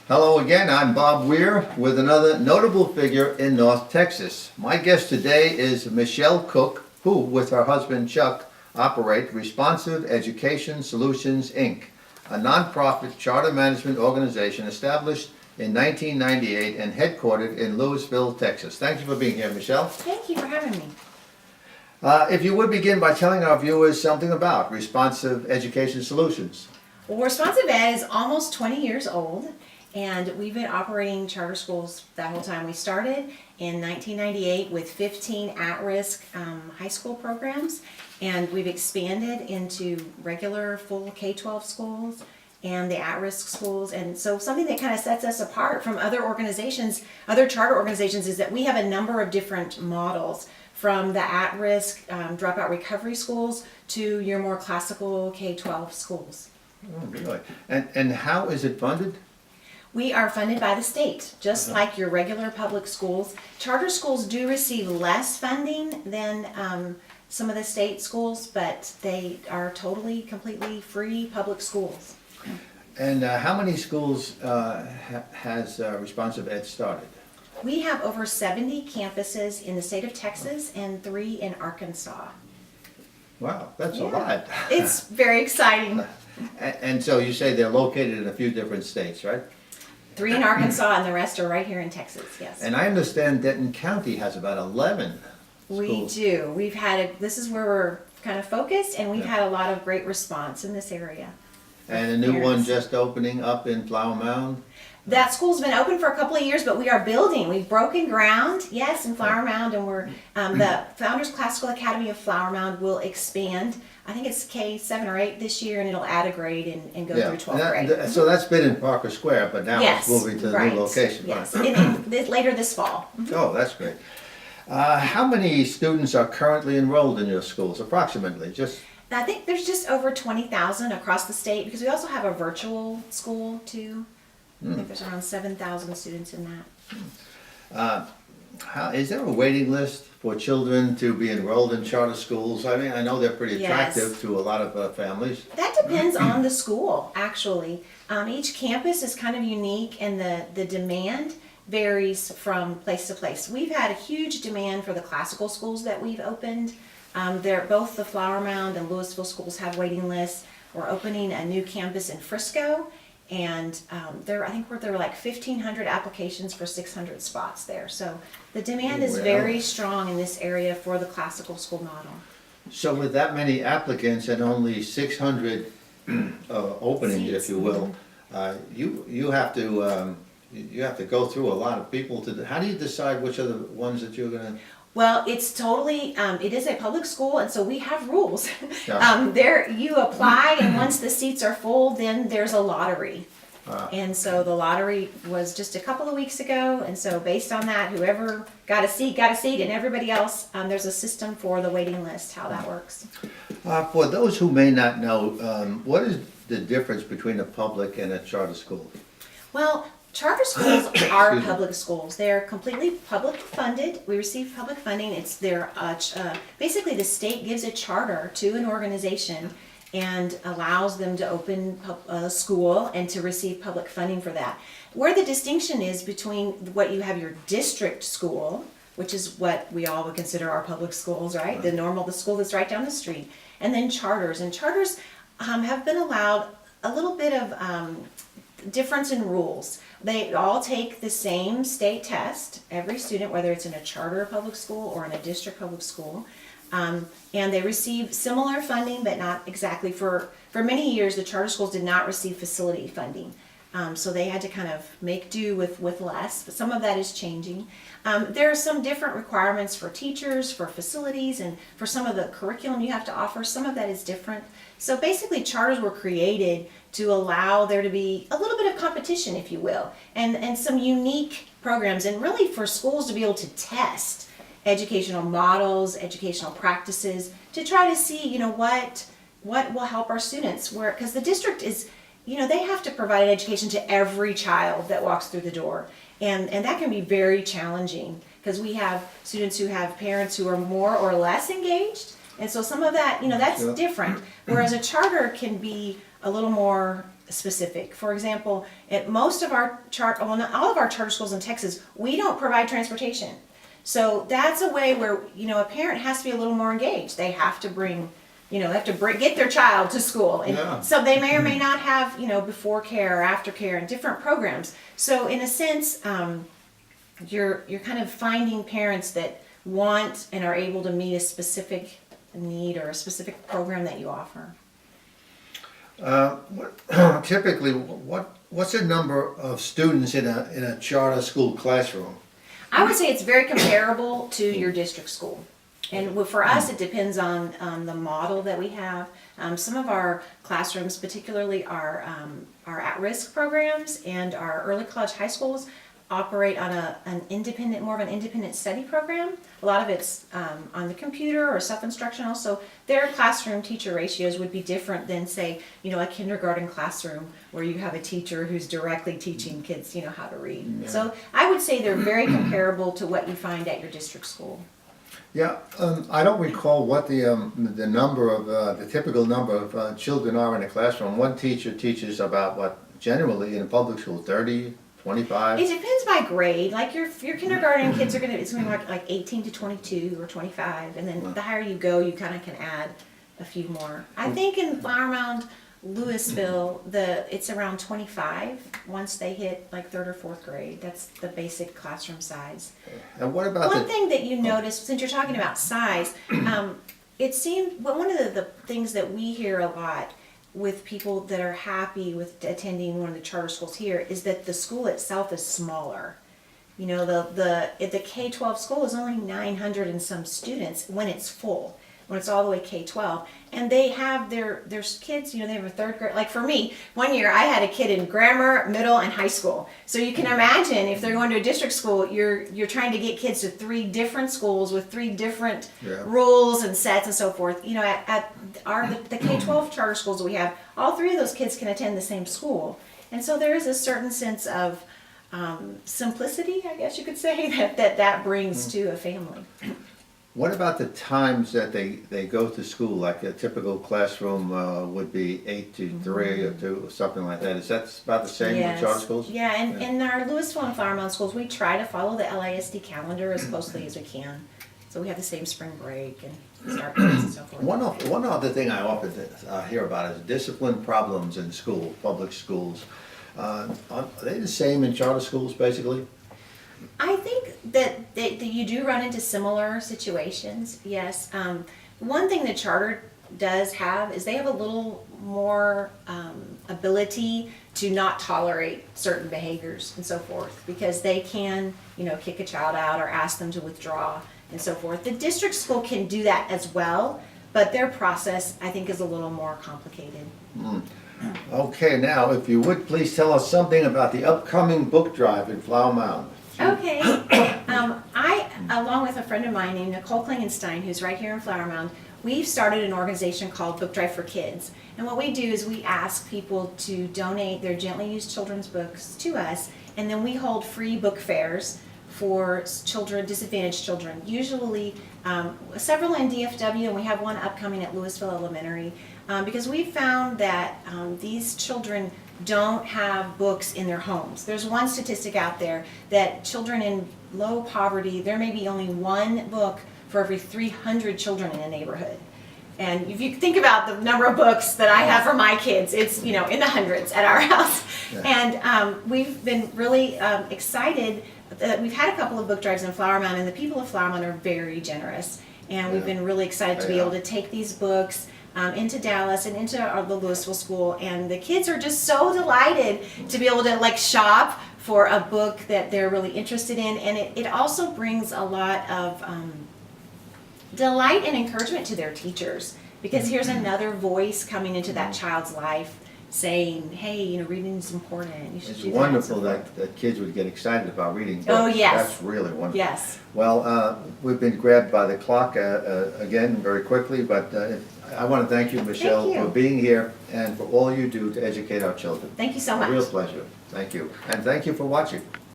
Hello again, I'm Bob Weir with another notable figure in North Texas. My guest today is Michelle Cook, who, with her husband Chuck, operate Responsive Education Solutions, Inc., a nonprofit charter management organization established in 1998 and headquartered in Lewisville, Texas. Thank you for being here, Michelle. Thank you for having me. If you would begin by telling our viewers something about Responsive Education Solutions. Well, Responsive Ed is almost 20 years old, and we've been operating charter schools that whole time. We started in 1998 with 15 at-risk high school programs, and we've expanded into regular full K-12 schools and the at-risk schools. And so something that kind of sets us apart from other organizations, other charter organizations, is that we have a number of different models, from the at-risk dropout recovery schools to your more classical K-12 schools. Oh, really? And how is it funded? We are funded by the state, just like your regular public schools. Charter schools do receive less funding than some of the state schools, but they are totally, completely free public schools. And how many schools has Responsive Ed started? We have over 70 campuses in the state of Texas and 3 in Arkansas. Wow, that's a Yeah. lot. It's very exciting. And so you say they're located in a few different states, right? 3 in Arkansas and the rest are right here in Texas, yes. And I understand Denton County has about 11 We schools. do. This is where we're kind of focused, and we've Yeah. had a lot of great response in this area. And a new one Parents. just opening up in Flower Mound. That school's been open for a couple of years, but we are building. We've broken ground, yes, in Flower Mound, and we're the Founders Classical Academy of Flower Mound will expand. I think it's K7 or 8 this year, and it'll add a grade and go through 12th grade. So that's been in Parker Square, but now Yes, it's moving to the right. new location. Yes, right? later this fall. Oh, that's great. How many students are currently enrolled in your schools, approximately? Just I think there's just over 20,000 across the state, because we also have a virtual school too. I think there's around 7,000 students in that. is there a waiting list for children to be enrolled in charter schools? I mean, I know they're pretty Yes. attractive to a lot of families. That depends on the school, actually. Each campus is kind of unique, and the demand varies from place to place. We've had a huge demand for the classical schools that we've opened. Both the Flower Mound and Lewisville schools have waiting lists. We're opening a new campus in Frisco, and I think there were like 1,500 applications for 600 spots there. So the demand is Wow. very strong in this area for the classical school model. So with that many applicants and only 600 openings, Seats. if you will, you have to go through a lot of people to. How do you decide which are the ones that you're going to? Well, it's totally, it is a public school, and so we have rules. Yeah. There, you apply, and once the seats are full, then there's a lottery. And so the lottery was just a couple of weeks ago, and so based on that, whoever got a seat, and everybody else, there's a system for the waiting list, how that works. For those who may not know, what is the difference between a public and a charter school? Well, charter schools are Excuse me. public schools. They're completely public funded. We receive public funding. It's basically the state gives a charter to an organization and allows them to open a school and to receive public funding for that. Where the distinction is between what you have your district school, which is what we all would consider our public schools, right? The school that's right down the street, and then charters. And charters have been allowed a little bit of difference in rules. They all take the same state test, every student, whether it's in a charter public school or in a district public school. And they receive similar funding, but not exactly. For many years, the charter schools did not receive facility funding. So they had to kind of make do with less, but some of that is changing. There are some different requirements for teachers, for facilities, and for some of the curriculum you have to offer. Some of that is different. So basically, charters were created to allow there to be a little bit of competition, if you will, and some unique programs, and really for schools to be able to test educational models, educational practices, to try to see, what will help our students. Because the district is, they have to provide an education to every child that walks through the door, and that can be very challenging, because we have students who have parents who are more or less engaged, and so some of that, that's Sure. different. Whereas a charter can be a little more specific. For example, at most of our well, not all of our charter schools in Texas, we don't provide transportation. So that's a way where, a parent has to be a little more engaged. They have to bring, they have to get their child to school. And Yeah. so they may or may not have, before care or after care and different programs. So in a sense, you're kind of finding parents that want and are able to meet a specific need or a specific program that you offer. Typically, what's the number of students in a charter school classroom? I would say it's very comparable to your district school. And for us, it depends on the model that we have. Some of our classrooms, particularly our at-risk programs and our early college high schools, operate on more of an independent study program. A lot of it's on the computer or self-instructional, so their classroom teacher ratios would be different than, say, a kindergarten classroom where you have a teacher who's directly teaching kids, how to read. Yeah. So I would say they're very comparable to what you find at your district school. Yeah, I don't recall what the number of the typical number of children are in a classroom. One teacher teaches about what generally in a public school 30, 25. It depends by grade. Like your kindergarten kids are it's gonna be like 18 to 22 or 25, and then the higher you go, you kind of can add a few more. I think in Flower Mound, Louisville, it's around 25 once they hit like third or fourth grade. That's the basic classroom size. And what about One thing that you notice, since you're talking about size, it seemed one of the things that we hear a lot with people that are happy with attending one of the charter schools here is that the school itself is smaller. The K-12 school is only 900 and some students when it's full, when it's all the way K-12, and they have their kids, they have a third grade. Like for me, one year I had a kid in grammar, middle, and high school. So you can imagine if they're going to a district school, you're trying to get kids to 3 different schools with 3 different rules and sets and so forth. At the K-12 charter schools that we have, all 3 of those kids can attend the same school, and so there is a certain sense of simplicity, I guess you could say, that brings to a family. What about the times that they go to school? Like a typical classroom would be 8 to 3 or 2 or something like that. Is that about the same with charter schools? Yeah, and in our Louisville and Flower Mound schools, we try to follow the LISD calendar as closely as we can. So we have the same spring break and start dates and so forth. One other thing I often hear about is discipline problems in school, public schools. Are they the same in charter schools, basically? I think that you do run into similar situations, yes. One thing the charter does have is they have a little more ability to not tolerate certain behaviors and so forth, because they can, kick a child out or ask them to withdraw and so forth. The district school can do that as well, but their process, I think, is a little more complicated. Okay, now, if you would, please tell us something about the upcoming book drive in Flower Mound. Okay. I, along with a friend of mine named Nicole Klingenstein, who's right here in Flower Mound, we've started an organization called Book Drive for Kids. And what we do is we ask people to donate their gently used children's books to us, and then we hold free book fairs for children, disadvantaged children, usually several in DFW, and we have one upcoming at Louisville Elementary, because we found that these children don't have books in their homes. There's one statistic out there that children in low poverty, there may be only 1 book for every 300 children in a neighborhood. And if you think about the number of books that I have for my kids, it's in the hundreds at our house. Yeah. And we've been really excited that we've had a couple of book drives in Flower Mound, and the people of Flower Mound are very generous. And we've been really excited to be able to take these books into Dallas and into the Louisville school, and the kids are just so delighted to be able to shop for a book that they're really interested in, and it also brings a lot of delight and encouragement to their teachers, because here's another voice coming into that child's life saying, hey, reading is important. You should It's do wonderful that kids would get excited about reading books. Oh, yes. That's really wonderful. Yes. Well, we've been grabbed by the clock again very quickly, but I want to thank you, Michelle, Thank you. for being here and for all you do to educate our children. Thank you so much. A real pleasure. Thank you. And thank you for watching.